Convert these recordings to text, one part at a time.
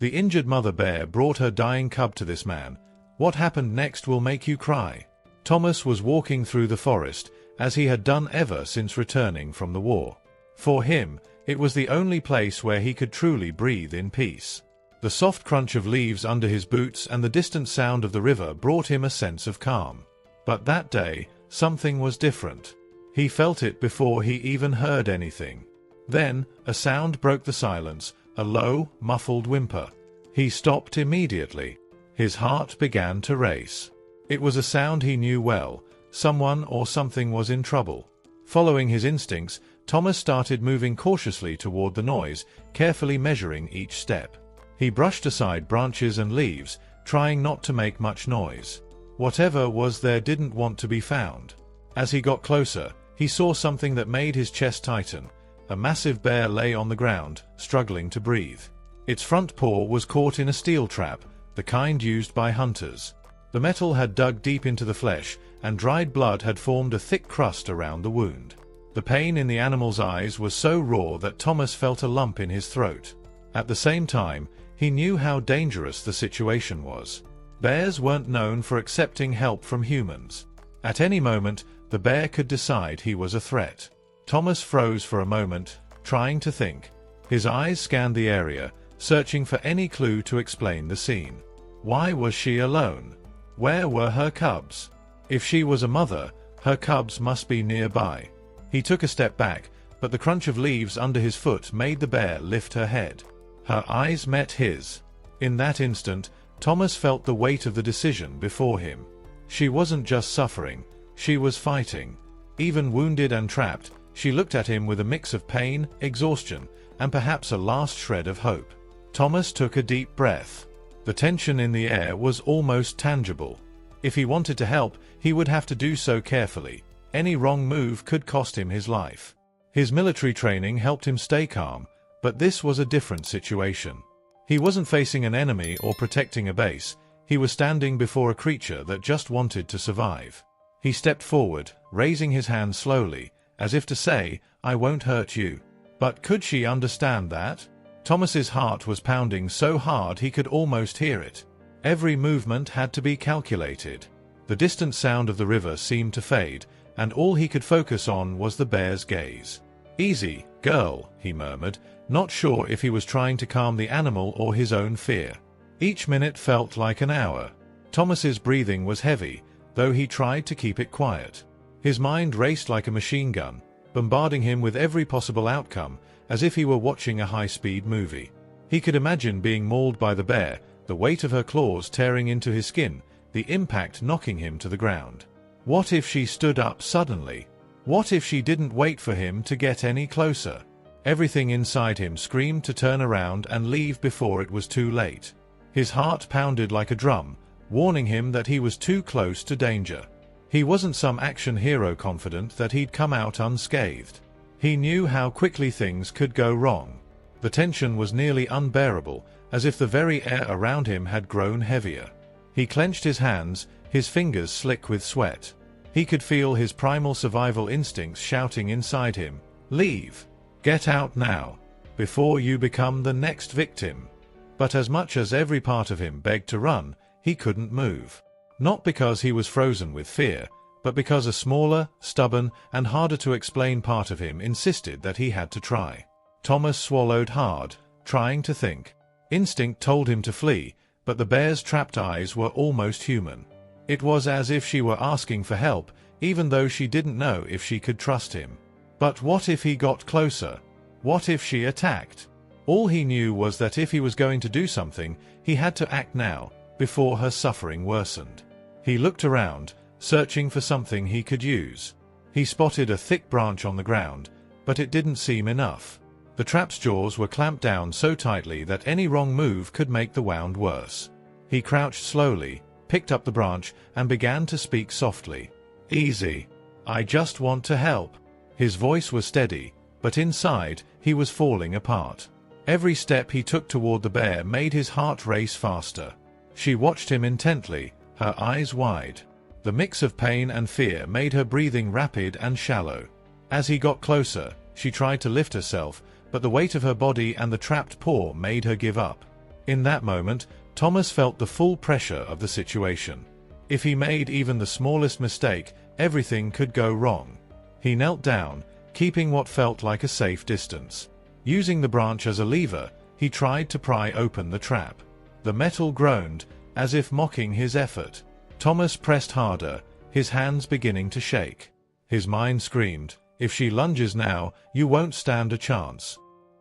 The injured mother bear brought her dying cub to this man. What happened next will make you cry. Thomas was walking through the forest, as he had done ever since returning from the war. For him, it was the only place where he could truly breathe in peace. The soft crunch of leaves under his boots and the distant sound of the river brought him a sense of calm. But that day, something was different. He felt it before he even heard anything. Then, a sound broke the silence, a low, muffled whimper. He stopped immediately. His heart began to race. It was a sound he knew well. Someone or something was in trouble. Following his instincts, Thomas started moving cautiously toward the noise, carefully measuring each step. He brushed aside branches and leaves, trying not to make much noise. Whatever was there didn't want to be found. As he got closer, he saw something that made his chest tighten. A massive bear lay on the ground, struggling to breathe. Its front paw was caught in a steel trap, the kind used by hunters. The metal had dug deep into the flesh, and dried blood had formed a thick crust around the wound. The pain in the animal's eyes was so raw that Thomas felt a lump in his throat. At the same time, he knew how dangerous the situation was. Bears weren't known for accepting help from humans. At any moment, the bear could decide he was a threat. Thomas froze for a moment, trying to think. His eyes scanned the area, searching for any clue to explain the scene. Why was she alone? Where were her cubs? If she was a mother, her cubs must be nearby. He took a step back, but the crunch of leaves under his foot made the bear lift her head. Her eyes met his. In that instant, Thomas felt the weight of the decision before him. She wasn't just suffering, she was fighting. Even wounded and trapped, she looked at him with a mix of pain, exhaustion, and perhaps a last shred of hope. Thomas took a deep breath. The tension in the air was almost tangible. If he wanted to help, he would have to do so carefully. Any wrong move could cost him his life. His military training helped him stay calm, but this was a different situation. He wasn't facing an enemy or protecting a base. He was standing before a creature that just wanted to survive. He stepped forward, raising his hand slowly, as if to say, "I won't hurt you." But could she understand that? Thomas's heart was pounding so hard he could almost hear it. Every movement had to be calculated. The distant sound of the river seemed to fade, and all he could focus on was the bear's gaze. "Easy, girl," he murmured, not sure if he was trying to calm the animal or his own fear. Each minute felt like an hour. Thomas's breathing was heavy, though he tried to keep it quiet. His mind raced like a machine gun, bombarding him with every possible outcome, as if he were watching a high-speed movie. He could imagine being mauled by the bear, the weight of her claws tearing into his skin, the impact knocking him to the ground. What if she stood up suddenly? What if she didn't wait for him to get any closer? Everything inside him screamed to turn around and leave before it was too late. His heart pounded like a drum, warning him that he was too close to danger. He wasn't some action hero confident that he'd come out unscathed. He knew how quickly things could go wrong. The tension was nearly unbearable, as if the very air around him had grown heavier. He clenched his hands, his fingers slick with sweat. He could feel his primal survival instincts shouting inside him, "Leave! Get out now, before you become the next victim." But as much as every part of him begged to run, he couldn't move. Not because he was frozen with fear, but because a smaller, stubborn, and harder to explain part of him insisted that he had to try. Thomas swallowed hard, trying to think. Instinct told him to flee, but the bear's trapped eyes were almost human. It was as if she were asking for help, even though she didn't know if she could trust him. But what if he got closer? What if she attacked? All he knew was that if he was going to do something, he had to act now, before her suffering worsened. He looked around, searching for something he could use. He spotted a thick branch on the ground, but it didn't seem enough. The trap's jaws were clamped down so tightly that any wrong move could make the wound worse. He crouched slowly, picked up the branch, and began to speak softly. "Easy. I just want to help." His voice was steady, but inside, he was falling apart. Every step he took toward the bear made his heart race faster. She watched him intently, her eyes wide. The mix of pain and fear made her breathing rapid and shallow. As he got closer, she tried to lift herself, but the weight of her body and the trapped paw made her give up. In that moment, Thomas felt the full pressure of the situation. If he made even the smallest mistake, everything could go wrong. He knelt down, keeping what felt like a safe distance. Using the branch as a lever, he tried to pry open the trap. The metal groaned, as if mocking his effort. Thomas pressed harder, his hands beginning to shake. His mind screamed, "If she lunges now, you won't stand a chance."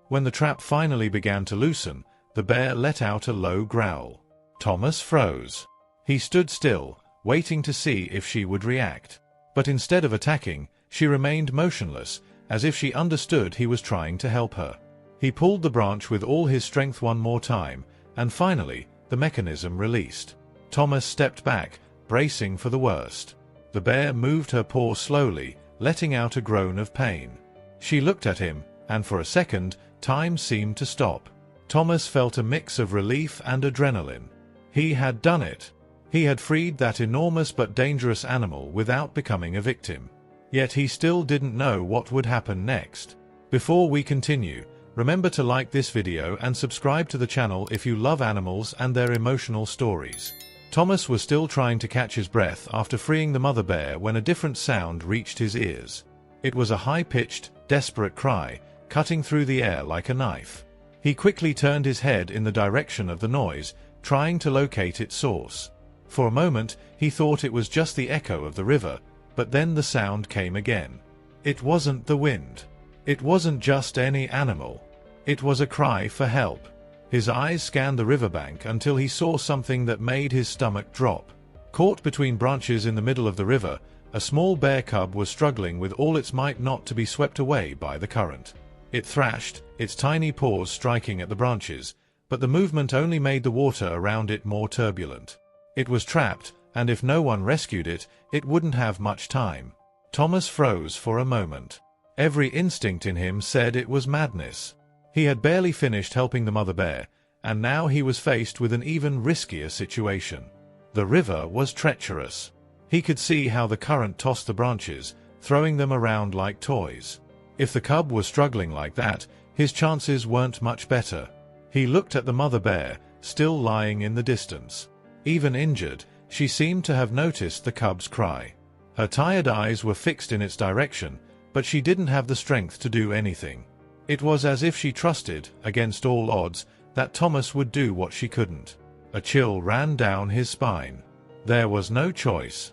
When the trap finally began to loosen, the bear let out a low growl. Thomas froze. He stood still, waiting to see if she would react. But instead of attacking, she remained motionless, as if she understood he was trying to help her. He pulled the branch with all his strength one more time, and finally, the mechanism released. Thomas stepped back, bracing for the worst. The bear moved her paw slowly, letting out a groan of pain. She looked at him, and for a second, time seemed to stop. Thomas felt a mix of relief and adrenaline. He had done it. He had freed that enormous but dangerous animal without becoming a victim. Yet he still didn't know what would happen next. Before we continue, remember to like this video and subscribe to the channel if you love animals and their emotional stories. Thomas was still trying to catch his breath after freeing the mother bear when a different sound reached his ears. It was a high-pitched, desperate cry, cutting through the air like a knife. He quickly turned his head in the direction of the noise, trying to locate its source. For a moment, he thought it was just the echo of the river, but then the sound came again. It wasn't the wind. It wasn't just any animal. It was a cry for help. His eyes scanned the riverbank until he saw something that made his stomach drop. Caught between branches in the middle of the river, a small bear cub was struggling with all its might not to be swept away by the current. It thrashed, its tiny paws striking at the branches, but the movement only made the water around it more turbulent. It was trapped, and if no one rescued it, it wouldn't have much time. Thomas froze for a moment. Every instinct in him said it was madness. He had barely finished helping the mother bear, and now he was faced with an even riskier situation. The river was treacherous. He could see how the current tossed the branches, throwing them around like toys. If the cub was struggling like that, his chances weren't much better. He looked at the mother bear, still lying in the distance. Even injured, she seemed to have noticed the cub's cry. Her tired eyes were fixed in its direction, but she didn't have the strength to do anything. It was as if she trusted, against all odds, that Thomas would do what she couldn't. A chill ran down his spine. There was no choice.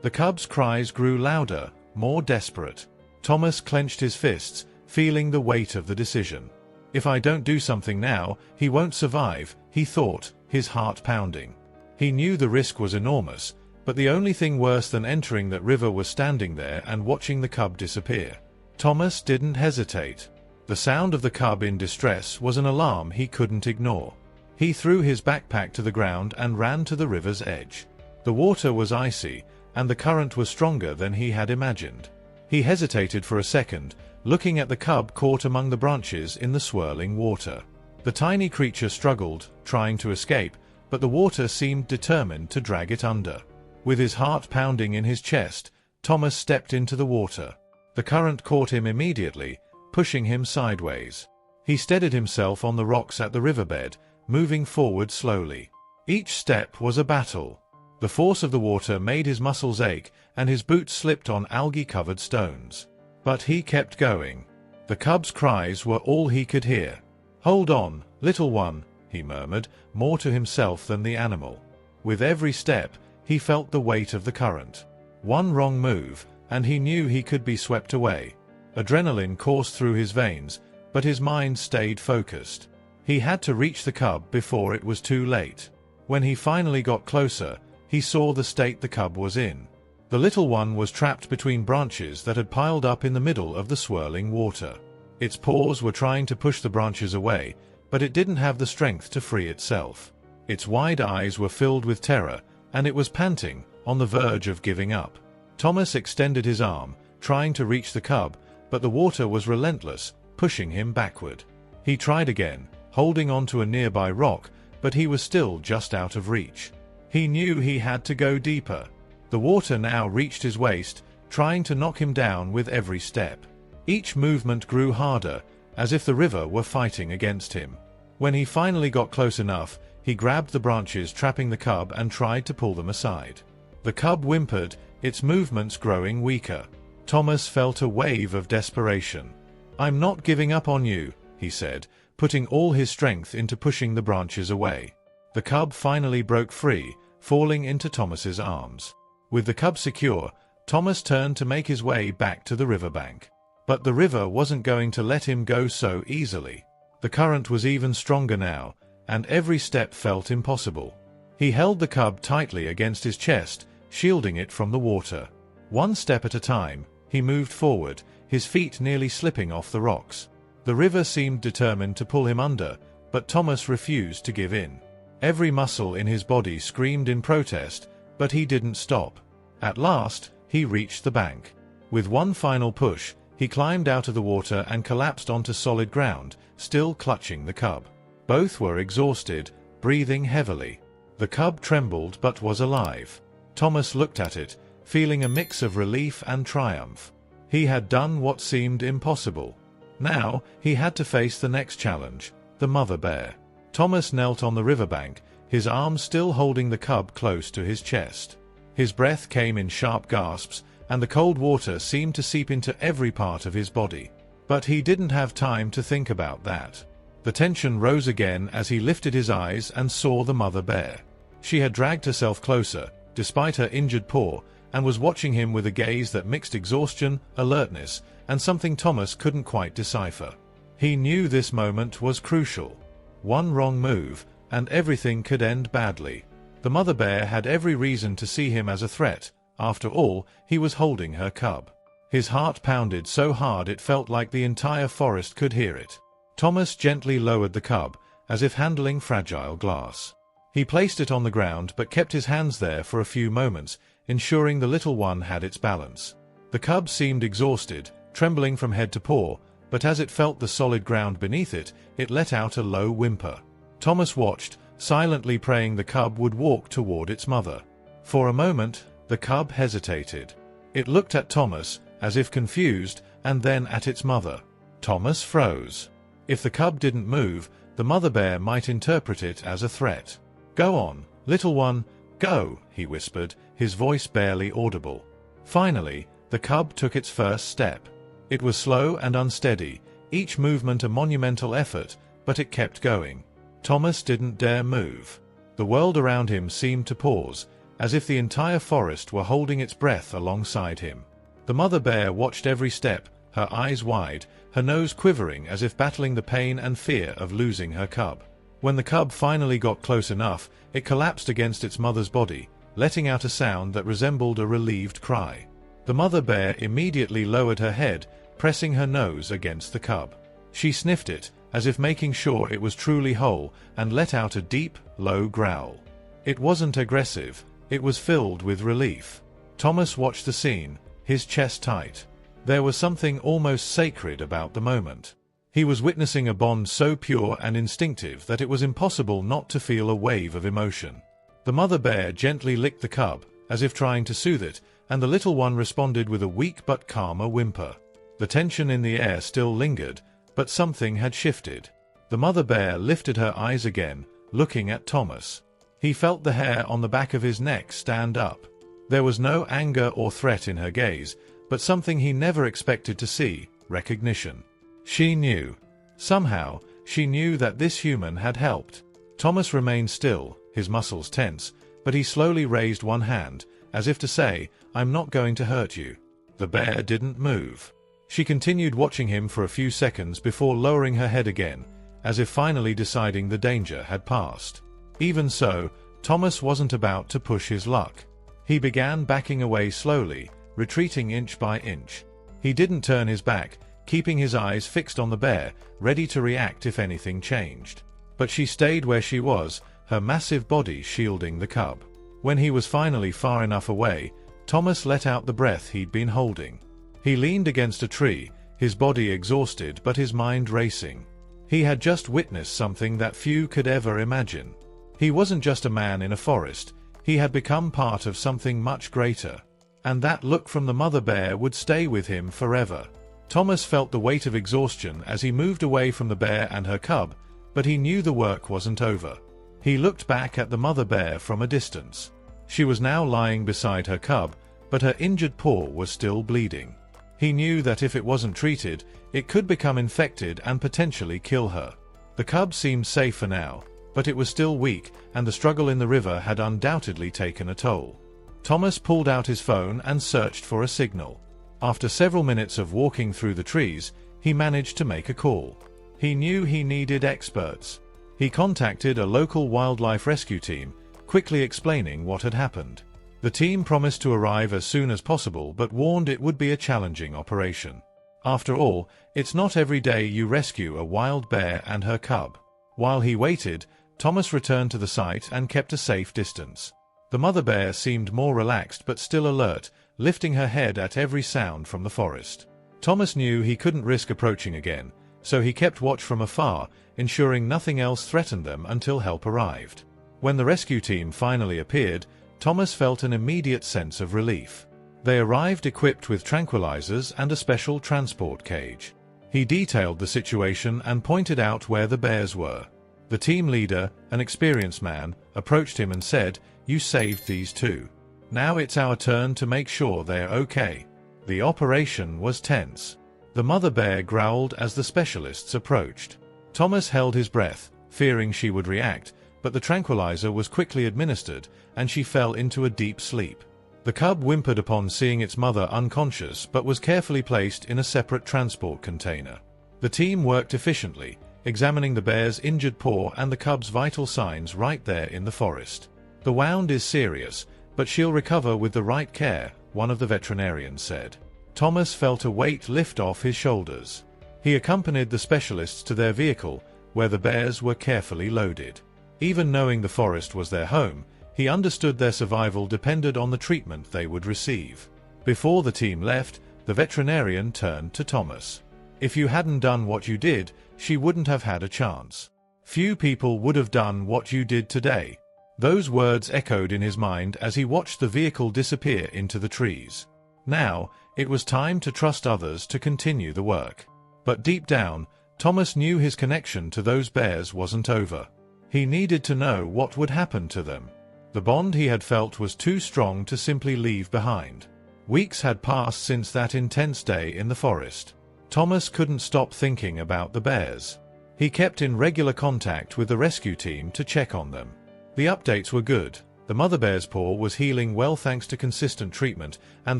The cub's cries grew louder, more desperate. Thomas clenched his fists, feeling the weight of the decision. If I don't do something now, he won't survive, he thought, his heart pounding. He knew the risk was enormous, but the only thing worse than entering that river was standing there and watching the cub disappear. Thomas didn't hesitate. The sound of the cub in distress was an alarm he couldn't ignore. He threw his backpack to the ground and ran to the river's edge. The water was icy, and the current was stronger than he had imagined. He hesitated for a second, looking at the cub caught among the branches in the swirling water. The tiny creature struggled, trying to escape, but the water seemed determined to drag it under. With his heart pounding in his chest, Thomas stepped into the water. The current caught him immediately, pushing him sideways. He steadied himself on the rocks at the riverbed, moving forward slowly. Each step was a battle. The force of the water made his muscles ache, and his boots slipped on algae-covered stones. But he kept going. The cub's cries were all he could hear. "Hold on, little one," he murmured, more to himself than the animal. With every step, he felt the weight of the current. One wrong move, and he knew he could be swept away. Adrenaline coursed through his veins, but his mind stayed focused. He had to reach the cub before it was too late. When he finally got closer, he saw the state the cub was in. The little one was trapped between branches that had piled up in the middle of the swirling water. Its paws were trying to push the branches away, but it didn't have the strength to free itself. Its wide eyes were filled with terror, and it was panting, on the verge of giving up. Thomas extended his arm, trying to reach the cub, but the water was relentless, pushing him backward. He tried again, holding on to a nearby rock, but he was still just out of reach. He knew he had to go deeper. The water now reached his waist, trying to knock him down with every step. Each movement grew harder, as if the river were fighting against him. When he finally got close enough, he grabbed the branches trapping the cub and tried to pull them aside. The cub whimpered, its movements growing weaker. Thomas felt a wave of desperation. "I'm not giving up on you," he said, putting all his strength into pushing the branches away. The cub finally broke free, falling into Thomas's arms. With the cub secure, Thomas turned to make his way back to the riverbank. But the river wasn't going to let him go so easily. The current was even stronger now, and every step felt impossible. He held the cub tightly against his chest, shielding it from the water. One step at a time, he moved forward, his feet nearly slipping off the rocks. The river seemed determined to pull him under, but Thomas refused to give in. Every muscle in his body screamed in protest, but he didn't stop. At last, he reached the bank. With one final push, he climbed out of the water and collapsed onto solid ground, still clutching the cub. Both were exhausted, breathing heavily. The cub trembled but was alive. Thomas looked at it, feeling a mix of relief and triumph. He had done what seemed impossible. Now, he had to face the next challenge, the mother bear. Thomas knelt on the riverbank, his arms still holding the cub close to his chest. His breath came in sharp gasps, and the cold water seemed to seep into every part of his body. But he didn't have time to think about that. The tension rose again as he lifted his eyes and saw the mother bear. She had dragged herself closer, despite her injured paw, and was watching him with a gaze that mixed exhaustion, alertness, and something Thomas couldn't quite decipher. He knew this moment was crucial. One wrong move, and everything could end badly. The mother bear had every reason to see him as a threat. After all, he was holding her cub. His heart pounded so hard it felt like the entire forest could hear it. Thomas gently lowered the cub, as if handling fragile glass. He placed it on the ground but kept his hands there for a few moments, ensuring the little one had its balance. The cub seemed exhausted, trembling from head to paw, but as it felt the solid ground beneath it, it let out a low whimper. Thomas watched, silently praying the cub would walk toward its mother. For a moment, the cub hesitated. It looked at Thomas, as if confused, and then at its mother. Thomas froze. If the cub didn't move, the mother bear might interpret it as a threat. "Go on, little one, go," he whispered, his voice barely audible. Finally, the cub took its first step. It was slow and unsteady, each movement a monumental effort, but it kept going. Thomas didn't dare move. The world around him seemed to pause, as if the entire forest were holding its breath alongside him. The mother bear watched every step, her eyes wide, her nose quivering as if battling the pain and fear of losing her cub. When the cub finally got close enough, it collapsed against its mother's body, letting out a sound that resembled a relieved cry. The mother bear immediately lowered her head, pressing her nose against the cub. She sniffed it, as if making sure it was truly whole, and let out a deep, low growl. It wasn't aggressive, it was filled with relief. Thomas watched the scene, his chest tight. There was something almost sacred about the moment. He was witnessing a bond so pure and instinctive that it was impossible not to feel a wave of emotion. The mother bear gently licked the cub, as if trying to soothe it, and the little one responded with a weak but calmer whimper. The tension in the air still lingered, but something had shifted. The mother bear lifted her eyes again, looking at Thomas. He felt the hair on the back of his neck stand up. There was no anger or threat in her gaze, but something he never expected to see, recognition. She knew. Somehow, she knew that this human had helped. Thomas remained still, his muscles tense, but he slowly raised one hand, as if to say, "I'm not going to hurt you." The bear didn't move. She continued watching him for a few seconds before lowering her head again, as if finally deciding the danger had passed. Even so, Thomas wasn't about to push his luck. He began backing away slowly, retreating inch by inch. He didn't turn his back, keeping his eyes fixed on the bear, ready to react if anything changed. But she stayed where she was, her massive body shielding the cub. When he was finally far enough away, Thomas let out the breath he'd been holding. He leaned against a tree, his body exhausted but his mind racing. He had just witnessed something that few could ever imagine. He wasn't just a man in a forest, he had become part of something much greater. And that look from the mother bear would stay with him forever. Thomas felt the weight of exhaustion as he moved away from the bear and her cub, but he knew the work wasn't over. He looked back at the mother bear from a distance. She was now lying beside her cub, but her injured paw was still bleeding. He knew that if it wasn't treated, it could become infected and potentially kill her. The cub seemed safe for now, but it was still weak, and the struggle in the river had undoubtedly taken a toll. Thomas pulled out his phone and searched for a signal. After several minutes of walking through the trees, he managed to make a call. He knew he needed experts. He contacted a local wildlife rescue team, quickly explaining what had happened. The team promised to arrive as soon as possible but warned it would be a challenging operation. After all, it's not every day you rescue a wild bear and her cub. While he waited, Thomas returned to the site and kept a safe distance. The mother bear seemed more relaxed but still alert, lifting her head at every sound from the forest. Thomas knew he couldn't risk approaching again, so he kept watch from afar, ensuring nothing else threatened them until help arrived. When the rescue team finally appeared, Thomas felt an immediate sense of relief. They arrived equipped with tranquilizers and a special transport cage. He detailed the situation and pointed out where the bears were. The team leader, an experienced man, approached him and said, "You saved these two. Now it's our turn to make sure they're okay." The operation was tense. The mother bear growled as the specialists approached. Thomas held his breath, fearing she would react, but the tranquilizer was quickly administered, and she fell into a deep sleep. The cub whimpered upon seeing its mother unconscious but was carefully placed in a separate transport container. The team worked efficiently, examining the bear's injured paw and the cub's vital signs right there in the forest. "The wound is serious, but she'll recover with the right care," one of the veterinarians said. Thomas felt a weight lift off his shoulders. He accompanied the specialists to their vehicle, where the bears were carefully loaded. Even knowing the forest was their home, he understood their survival depended on the treatment they would receive. Before the team left, the veterinarian turned to Thomas. "If you hadn't done what you did, she wouldn't have had a chance. Few people would have done what you did today." Those words echoed in his mind as he watched the vehicle disappear into the trees. Now, it was time to trust others to continue the work. But deep down, Thomas knew his connection to those bears wasn't over. He needed to know what would happen to them. The bond he had felt was too strong to simply leave behind. Weeks had passed since that intense day in the forest. Thomas couldn't stop thinking about the bears. He kept in regular contact with the rescue team to check on them. The updates were good. The mother bear's paw was healing well thanks to consistent treatment, and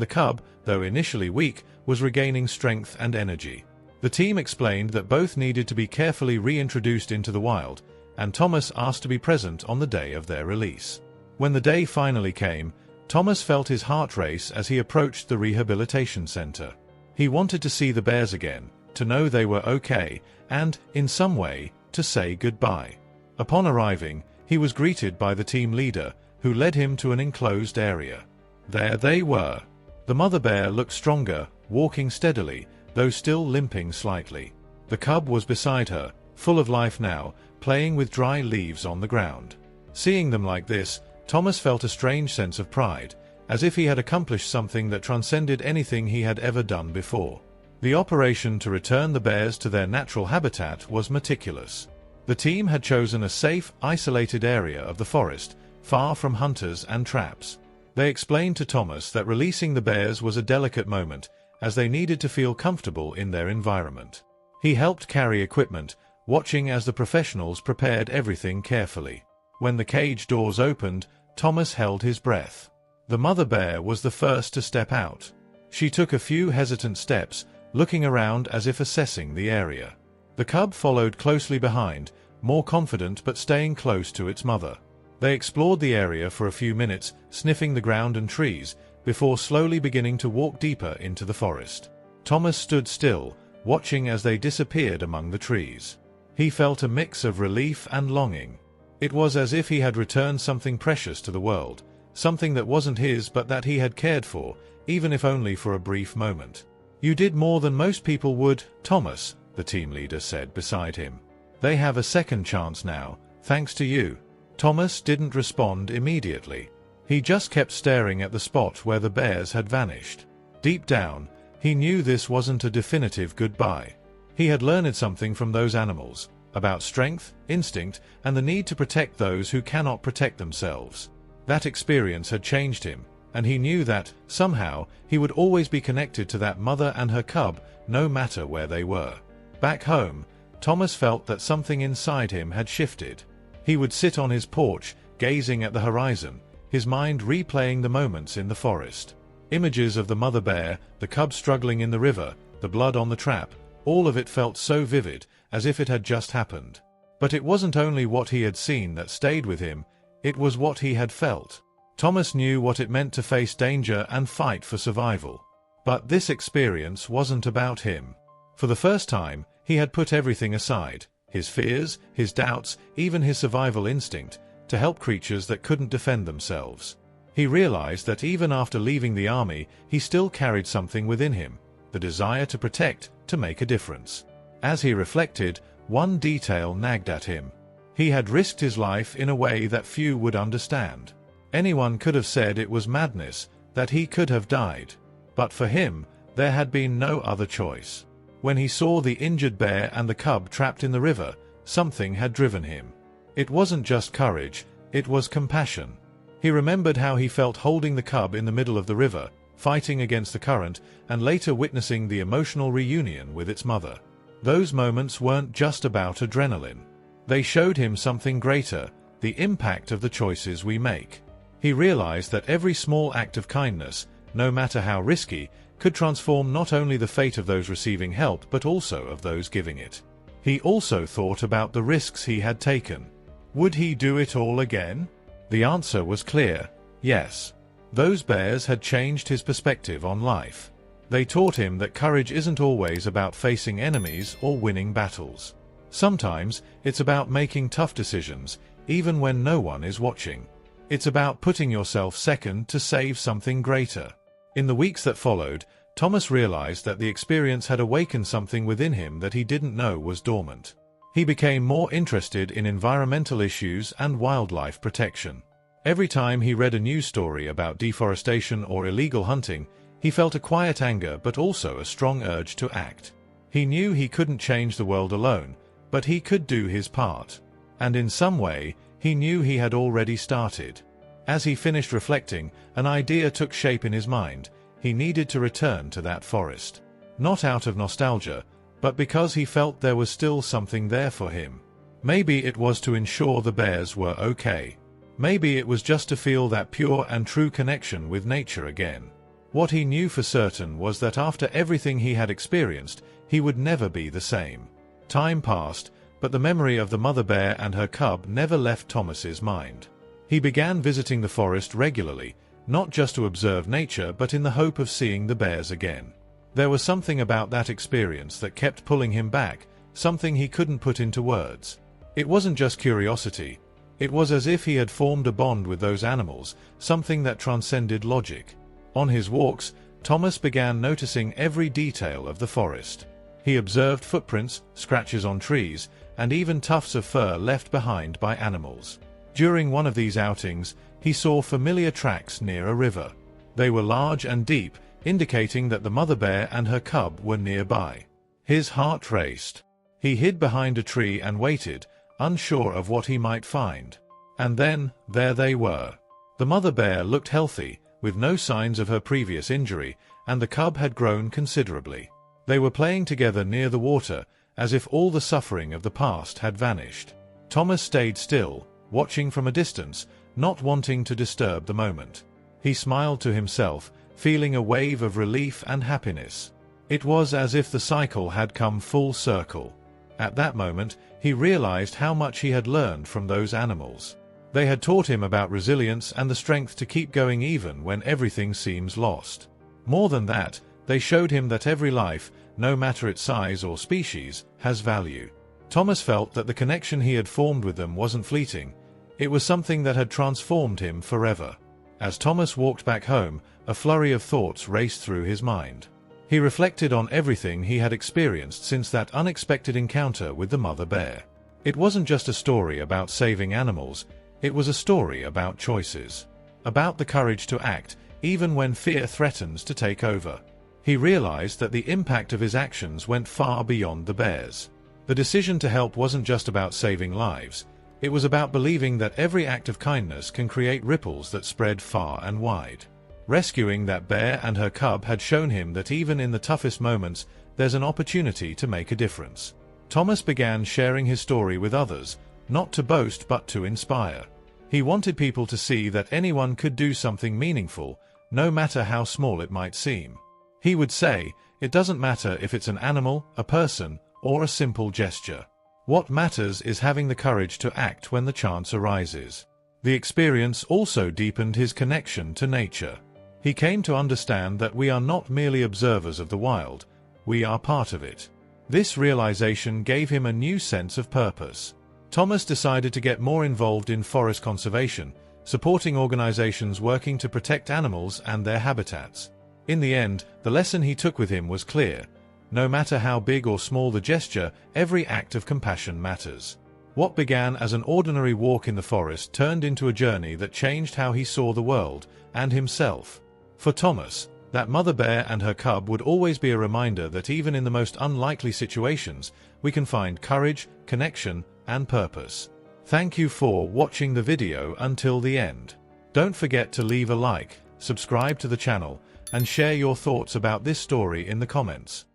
the cub, though initially weak, was regaining strength and energy. The team explained that both needed to be carefully reintroduced into the wild, and Thomas asked to be present on the day of their release. When the day finally came, Thomas felt his heart race as he approached the rehabilitation center. He wanted to see the bears again, to know they were okay, and, in some way, to say goodbye. Upon arriving, he was greeted by the team leader, who led him to an enclosed area. There they were. The mother bear looked stronger, walking steadily, though still limping slightly. The cub was beside her, full of life now, playing with dry leaves on the ground. Seeing them like this, Thomas felt a strange sense of pride, as if he had accomplished something that transcended anything he had ever done before. The operation to return the bears to their natural habitat was meticulous. The team had chosen a safe, isolated area of the forest, far from hunters and traps. They explained to Thomas that releasing the bears was a delicate moment, as they needed to feel comfortable in their environment. He helped carry equipment, watching as the professionals prepared everything carefully. When the cage doors opened, Thomas held his breath. The mother bear was the first to step out. She took a few hesitant steps, looking around as if assessing the area. The cub followed closely behind, more confident but staying close to its mother. They explored the area for a few minutes, sniffing the ground and trees, before slowly beginning to walk deeper into the forest. Thomas stood still, watching as they disappeared among the trees. He felt a mix of relief and longing. It was as if he had returned something precious to the world, something that wasn't his but that he had cared for, even if only for a brief moment. "You did more than most people would, Thomas," the team leader said beside him. "They have a second chance now, thanks to you." Thomas didn't respond immediately. He just kept staring at the spot where the bears had vanished. Deep down, he knew this wasn't a definitive goodbye. He had learned something from those animals, about strength, instinct, and the need to protect those who cannot protect themselves. That experience had changed him, and he knew that, somehow, he would always be connected to that mother and her cub, no matter where they were. Back home, Thomas felt that something inside him had shifted. He would sit on his porch, gazing at the horizon, his mind replaying the moments in the forest. Images of the mother bear, the cub struggling in the river, the blood on the trap, all of it felt so vivid, as if it had just happened. But it wasn't only what he had seen that stayed with him, it was what he had felt. Thomas knew what it meant to face danger and fight for survival. But this experience wasn't about him. For the first time, he had put everything aside, his fears, his doubts, even his survival instinct, to help creatures that couldn't defend themselves. He realized that even after leaving the army, he still carried something within him, the desire to protect, to make a difference. As he reflected, one detail nagged at him. He had risked his life in a way that few would understand. Anyone could have said it was madness, that he could have died. But for him, there had been no other choice. When he saw the injured bear and the cub trapped in the river, something had driven him. It wasn't just courage, it was compassion. He remembered how he felt holding the cub in the middle of the river, fighting against the current, and later witnessing the emotional reunion with its mother. Those moments weren't just about adrenaline. They showed him something greater, the impact of the choices we make. He realized that every small act of kindness, no matter how risky, could transform not only the fate of those receiving help but also of those giving it. He also thought about the risks he had taken. Would he do it all again? The answer was clear, yes. Those bears had changed his perspective on life. They taught him that courage isn't always about facing enemies or winning battles. Sometimes, it's about making tough decisions, even when no one is watching. It's about putting yourself second to save something greater. In the weeks that followed, Thomas realized that the experience had awakened something within him that he didn't know was dormant. He became more interested in environmental issues and wildlife protection. Every time he read a news story about deforestation or illegal hunting, he felt a quiet anger but also a strong urge to act. He knew he couldn't change the world alone, but he could do his part. And in some way, he knew he had already started. As he finished reflecting, an idea took shape in his mind. He needed to return to that forest. Not out of nostalgia, but because he felt there was still something there for him. Maybe it was to ensure the bears were okay. Maybe it was just to feel that pure and true connection with nature again. What he knew for certain was that after everything he had experienced, he would never be the same. Time passed, but the memory of the mother bear and her cub never left Thomas's mind. He began visiting the forest regularly, not just to observe nature but in the hope of seeing the bears again. There was something about that experience that kept pulling him back, something he couldn't put into words. It wasn't just curiosity. It was as if he had formed a bond with those animals, something that transcended logic. On his walks, Thomas began noticing every detail of the forest. He observed footprints, scratches on trees, and even tufts of fur left behind by animals. During one of these outings, he saw familiar tracks near a river. They were large and deep, indicating that the mother bear and her cub were nearby. His heart raced. He hid behind a tree and waited, unsure of what he might find. And then, there they were. The mother bear looked healthy, with no signs of her previous injury, and the cub had grown considerably. They were playing together near the water, as if all the suffering of the past had vanished. Thomas stayed still, watching from a distance, not wanting to disturb the moment. He smiled to himself, feeling a wave of relief and happiness. It was as if the cycle had come full circle. At that moment, he realized how much he had learned from those animals. They had taught him about resilience and the strength to keep going even when everything seems lost. More than that, they showed him that every life, no matter its size or species, has value. Thomas felt that the connection he had formed with them wasn't fleeting. It was something that had transformed him forever. As Thomas walked back home, a flurry of thoughts raced through his mind. He reflected on everything he had experienced since that unexpected encounter with the mother bear. It wasn't just a story about saving animals, it was a story about choices. About the courage to act, even when fear threatens to take over. He realized that the impact of his actions went far beyond the bears. The decision to help wasn't just about saving lives. It was about believing that every act of kindness can create ripples that spread far and wide. Rescuing that bear and her cub had shown him that even in the toughest moments, there's an opportunity to make a difference. Thomas began sharing his story with others, not to boast but to inspire. He wanted people to see that anyone could do something meaningful, no matter how small it might seem. He would say, "It doesn't matter if it's an animal, a person, or a simple gesture. What matters is having the courage to act when the chance arises." The experience also deepened his connection to nature. He came to understand that we are not merely observers of the wild, we are part of it. This realization gave him a new sense of purpose. Thomas decided to get more involved in forest conservation, supporting organizations working to protect animals and their habitats. In the end, the lesson he took with him was clear. No matter how big or small the gesture, every act of compassion matters. What began as an ordinary walk in the forest turned into a journey that changed how he saw the world and himself. For Thomas, that mother bear and her cub would always be a reminder that even in the most unlikely situations, we can find courage, connection, and purpose. Thank you for watching the video until the end. Don't forget to leave a like, subscribe to the channel, and share your thoughts about this story in the comments.